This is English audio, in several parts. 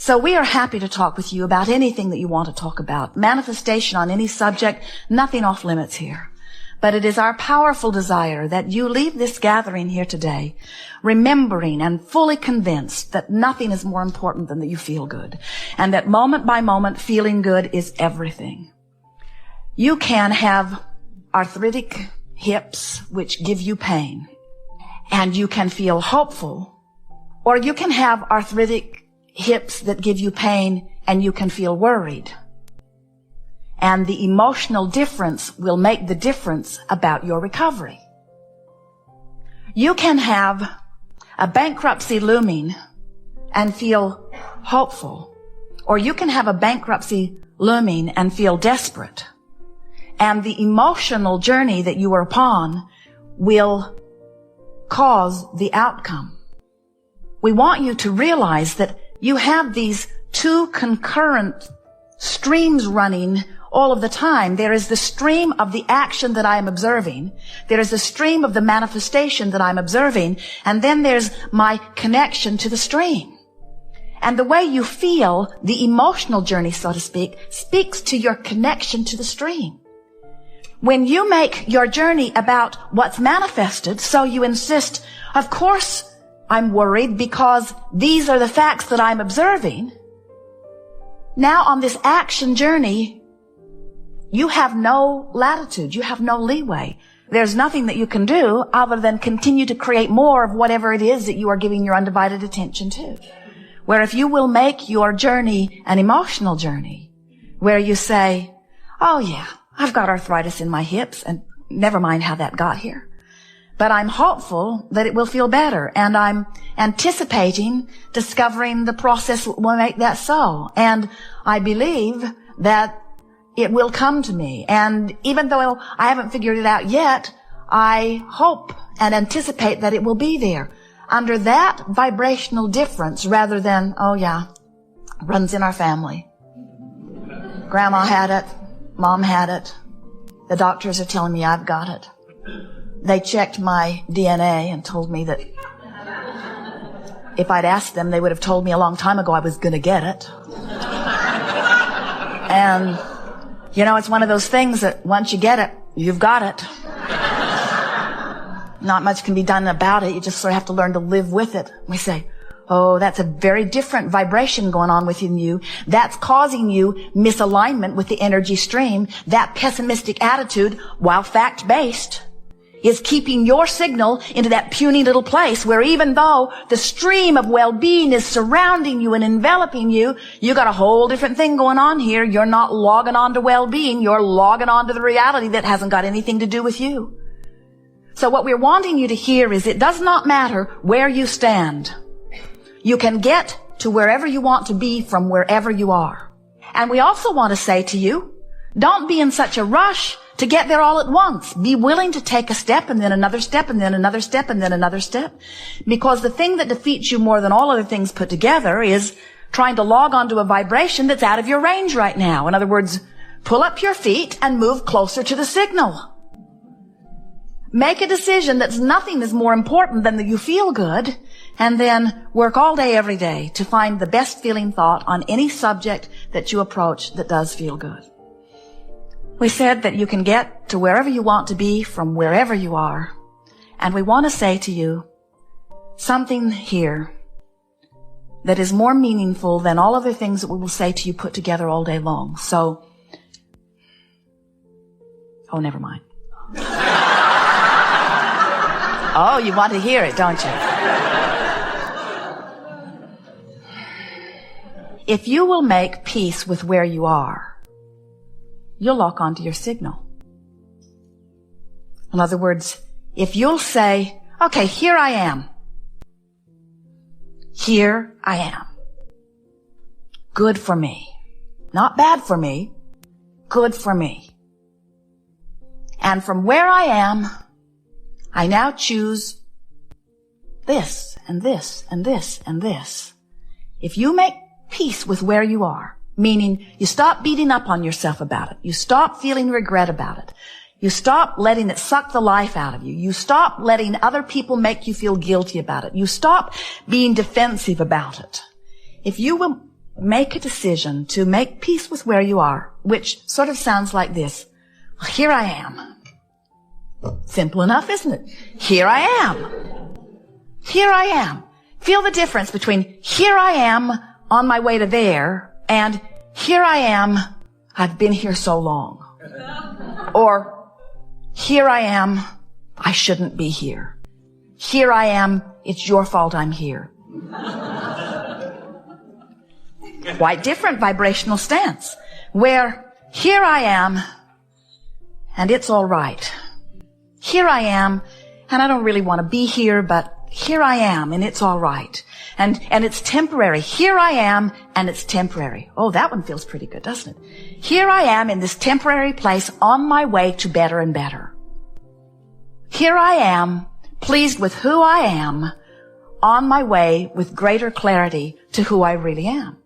So we are happy to talk with you about anything that you want to talk about. Manifestation on any subject, nothing off limits here. But it is our powerful desire that you leave this gathering here today remembering and fully convinced that nothing is more important than that you feel good. And that moment by moment, feeling good is everything. You can have arthritic hips which give you pain, and you can feel hopeful, or you can have arthritic hips that give you pain and you can feel worried. And the emotional difference will make the difference about your recovery. You can have a bankruptcy looming and feel hopeful, or you can have a bankruptcy looming and feel desperate. And the emotional journey that you are upon will cause the outcome. We want you to realize that you have these two concurrent streams running all of the time. There is the stream of the action that I am observing. There is the stream of the manifestation that I'm observing. And then there's my connection to the stream. And the way you feel, the emotional journey, so to speak, speaks to your connection to the stream. When you make your journey about what's manifested, so you insist, of course I'm worried because these are the facts that I'm observing. Now on this action journey, you have no latitude. You have no leeway. There's nothing that you can do other than continue to create more of whatever it is that you are giving your undivided attention to. Where if you will make your journey an emotional journey, where you say, oh yeah, I've got arthritis in my hips, and never mind how that got here. But I'm hopeful that it will feel better, and I'm anticipating discovering the process that will make that so. And I believe that it will come to me. And even though I haven't figured it out yet, I hope and anticipate that it will be there. Under that vibrational difference, rather than, oh yeah, runs in our family. Grandma had it. Mom had it. The doctors are telling me I've got it. They checked my DNA and told me that if I'd asked them, they would have told me a long time ago I was going to get it. And you know, it's one of those things that once you get it, you've got it. Not much can be done about it. You just sort of have to learn to live with it. We say, oh, that's a very different vibration going on within you. That's causing you misalignment with the energy stream. That pessimistic attitude, while fact-based, is keeping your signal into that puny little place where even though the stream of well-being is surrounding you and enveloping you, you got a whole different thing going on here. You're not logging on to well-being. You're logging on to the reality that hasn't got anything to do with you. So what we're wanting you to hear is it does not matter where you stand. You can get to wherever you want to be from wherever you are. And we also want to say to you, don't be in such a rush to get there all at once. Be willing to take a step and then another step and then another step and then another step. Because the thing that defeats you more than all other things put together is trying to log onto a vibration that's out of your range right now. In other words, pull up your feet and move closer to the signal. Make a decision that's nothing is more important than that you feel good, and then work all day every day to find the best feeling thought on any subject that you approach that does feel good. We said that you can get to wherever you want to be from wherever you are. And we want to say to you something here that is more meaningful than all other things that we will say to you put together all day long. So, oh, never mind. Oh, you want to hear it, don't you? If you will make peace with where you are, you'll lock onto your signal. In other words, if you'll say, okay, here I am. Here I am. Good for me. Not bad for me. Good for me. And from where I am, I now choose this and this and this and this. If you make peace with where you are, meaning you stop beating up on yourself about it, you stop feeling regret about it, you stop letting it suck the life out of you, you stop letting other people make you feel guilty about it, you stop being defensive about it. If you will make a decision to make peace with where you are, which sort of sounds like this. Here I am. Simple enough, isn't it? Here I am. Here I am. Feel the difference between here I am on my way to there and here I am, I've been here so long. Or here I am, I shouldn't be here. Here I am, it's your fault I'm here. Quite different vibrational stance. Where here I am, and it's all right. Here I am, and I don't really want to be here, but here I am, and it's all right. And it's temporary. Here I am, and it's temporary. Oh, that one feels pretty good, doesn't it? Here I am in this temporary place on my way to better and better. Here I am, pleased with who I am, on my way with greater clarity to who I really am.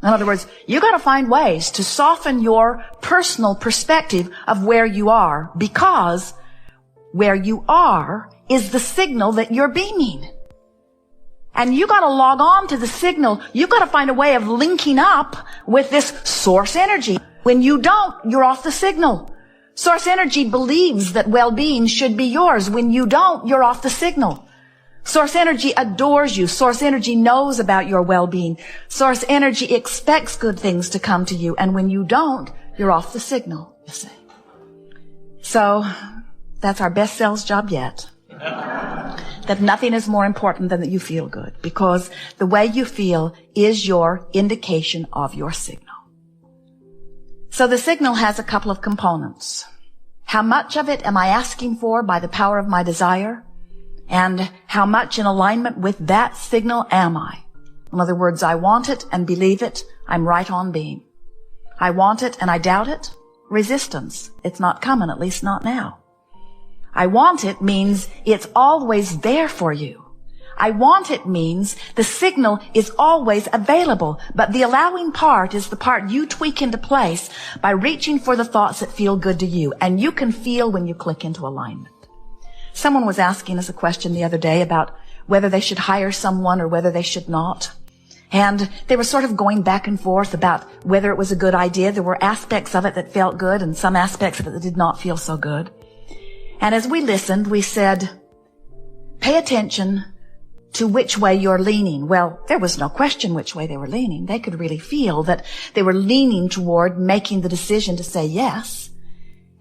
In other words, you got to find ways to soften your personal perspective of where you are, because where you are is the signal that you're beaming. And you got to log on to the signal. You got to find a way of linking up with this source energy. When you don't, you're off the signal. Source energy believes that well-being should be yours. When you don't, you're off the signal. Source energy adores you. Source energy knows about your well-being. Source energy expects good things to come to you. And when you don't, you're off the signal, you see. So that's our best sales job yet. That nothing is more important than that you feel good, because the way you feel is your indication of your signal. So the signal has a couple of components. How much of it am I asking for by the power of my desire? And how much in alignment with that signal am I? In other words, I want it and believe it. I'm right on beam. I want it and I doubt it. Resistance. It's not coming, at least not now. I want it means it's always there for you. I want it means the signal is always available, but the allowing part is the part you tweak into place by reaching for the thoughts that feel good to you. And you can feel when you click into alignment. Someone was asking us a question the other day about whether they should hire someone or whether they should not. And they were sort of going back and forth about whether it was a good idea. There were aspects of it that felt good and some aspects of it that did not feel so good. And as we listened, we said, pay attention to which way you're leaning. Well, there was no question which way they were leaning. They could really feel that they were leaning toward making the decision to say yes.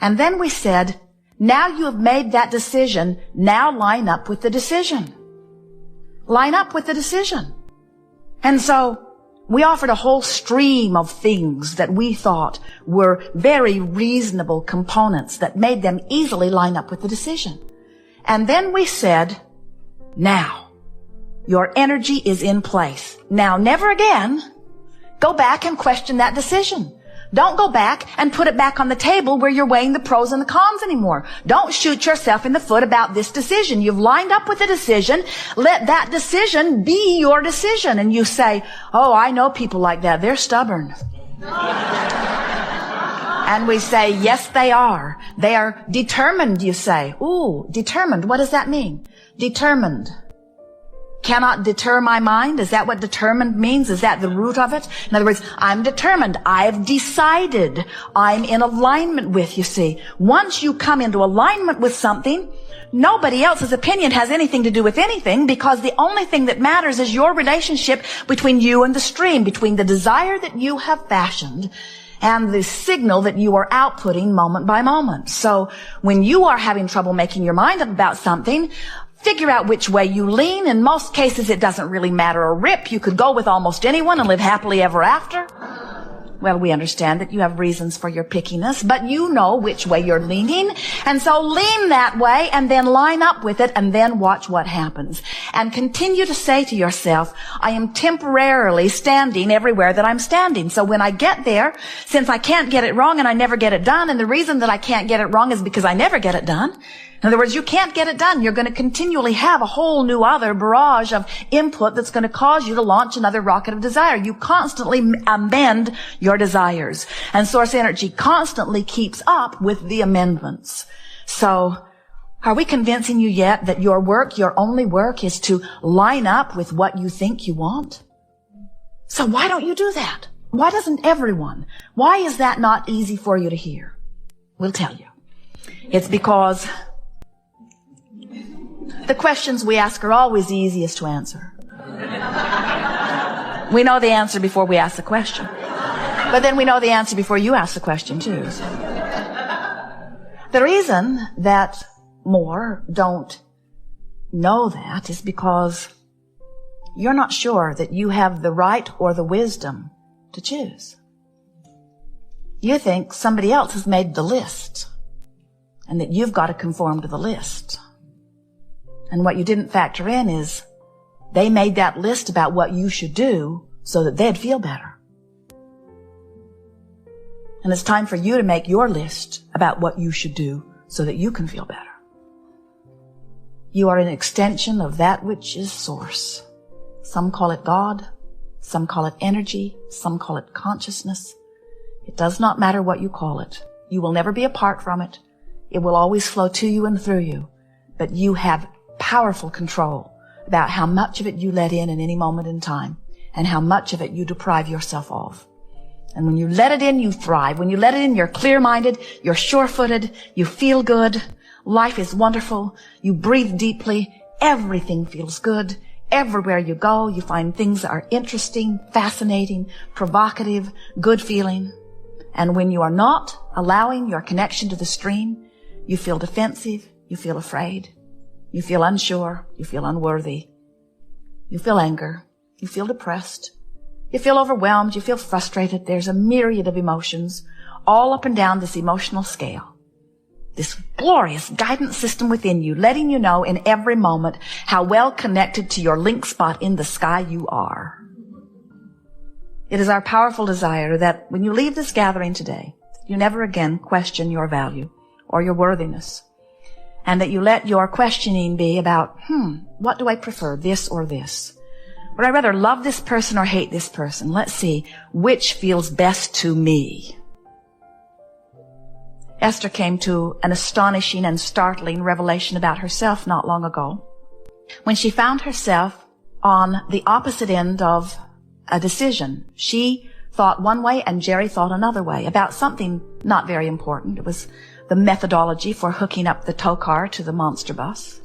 And then we said, now you have made that decision. Now line up with the decision. Line up with the decision. And so we offered a whole stream of things that we thought were very reasonable components that made them easily line up with the decision. And then we said, now, your energy is in place. Now, never again go back and question that decision. Don't go back and put it back on the table where you're weighing the pros and the cons anymore. Don't shoot yourself in the foot about this decision. You've lined up with a decision. Let that decision be your decision. And you say, oh, I know people like that. They're stubborn. And we say, yes, they are. They are determined, you say. Ooh, determined. What does that mean? Determined. Cannot deter my mind? Is that what determined means? Is that the root of it? In other words, I'm determined. I've decided. I'm in alignment with, you see. Once you come into alignment with something, nobody else's opinion has anything to do with anything, because the only thing that matters is your relationship between you and the stream, between the desire that you have fashioned and the signal that you are outputting moment by moment. So when you are having trouble making your mind up about something, figure out which way you lean. In most cases, it doesn't really matter a rip. You could go with almost anyone and live happily ever after. Well, we understand that you have reasons for your pickiness, but you know which way you're leaning. And so lean that way and then line up with it and then watch what happens. And continue to say to yourself, I am temporarily standing everywhere that I'm standing. So when I get there, since I can't get it wrong and I never get it done, and the reason that I can't get it wrong is because I never get it done. In other words, you can't get it done. You're going to continually have a whole new other barrage of input that's going to cause you to launch another rocket of desire. You constantly amend your desires. And source energy constantly keeps up with the amendments. So, are we convincing you yet that your work, your only work, is to line up with what you think you want? So why don't you do that? Why doesn't everyone? Why is that not easy for you to hear? We'll tell you. It's because the questions we ask are always the easiest to answer. We know the answer before we ask the question. But then we know the answer before you ask the question too. So. The reason that more don't know that is because you're not sure that you have the right or the wisdom to choose. You think somebody else has made the list and that you've got to conform to the list. And what you didn't factor in is they made that list about what you should do so that they'd feel better. And it's time for you to make your list about what you should do so that you can feel better. You are an extension of that which is source. Some call it God. Some call it energy. Some call it consciousness. It does not matter what you call it. You will never be apart from it. It will always flow to you and through you. But you have powerful control about how much of it you let in any moment in time and how much of it you deprive yourself of. And when you let it in, you thrive. When you let it in, you're clear-minded, you're sure-footed, you feel good, life is wonderful, you breathe deeply, everything feels good. Everywhere you go, you find things that are interesting, fascinating, provocative, good feeling. And when you are not allowing your connection to the stream, you feel defensive, you feel afraid, you feel unsure, you feel unworthy, you feel anger, you feel depressed, you feel overwhelmed, you feel frustrated. There's a myriad of emotions all up and down this emotional scale. This glorious guidance system within you, letting you know in every moment how well connected to your link spot in the sky you are. It is our powerful desire that when you leave this gathering today, you never again question your value or your worthiness, and that you let your questioning be about, what do I prefer, this or this? Would I rather love this person or hate this person? Let's see which feels best to me. Esther came to an astonishing and startling revelation about herself not long ago, when she found herself on the opposite end of a decision. She thought one way and Jerry thought another way about something not very important. It was the methodology for hooking up the tow car to the monster bus.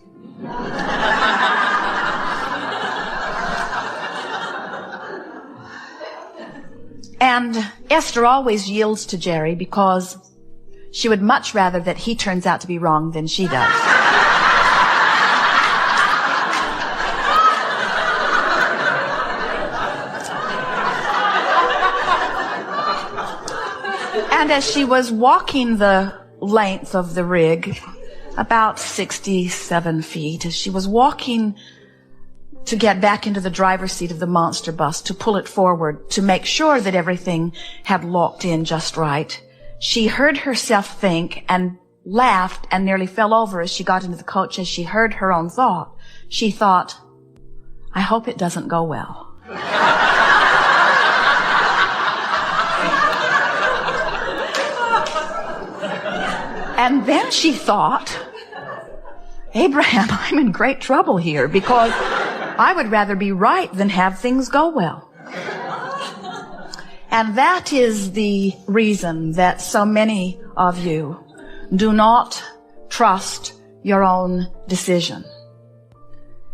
And Esther always yields to Jerry because she would much rather that he turns out to be wrong than she does. And as she was walking the length of the rig, about 67 feet, as she was walking to get back into the driver's seat of the monster bus, to pull it forward, to make sure that everything had locked in just right, she heard herself think and laughed and nearly fell over as she got into the coach as she heard her own thought. She thought, I hope it doesn't go well. And then she thought, Abraham, I'm in great trouble here because I would rather be right than have things go well. And that is the reason that so many of you do not trust your own decision.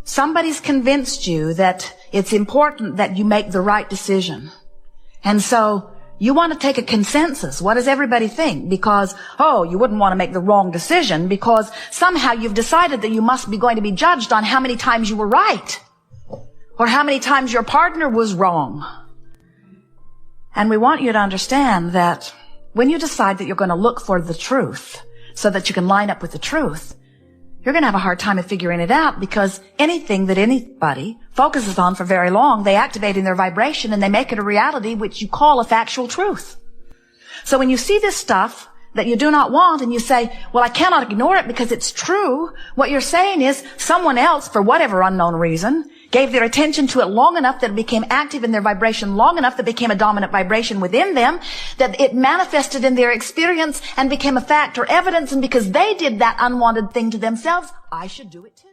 Somebody's convinced you that it's important that you make the right decision. And so you want to take a consensus. What does everybody think? Because, you wouldn't want to make the wrong decision because somehow you've decided that you must be going to be judged on how many times you were right or how many times your partner was wrong. And we want you to understand that when you decide that you're going to look for the truth so that you can line up with the truth, you're going to have a hard time of figuring it out because anything that anybody focuses on for very long, they activate in their vibration and they make it a reality which you call a factual truth. So when you see this stuff that you do not want and you say, well, I cannot ignore it because it's true, what you're saying is someone else, for whatever unknown reason, gave their attention to it long enough that it became active in their vibration, long enough that it became a dominant vibration within them, that it manifested in their experience and became a fact or evidence, and because they did that unwanted thing to themselves, I should do it too.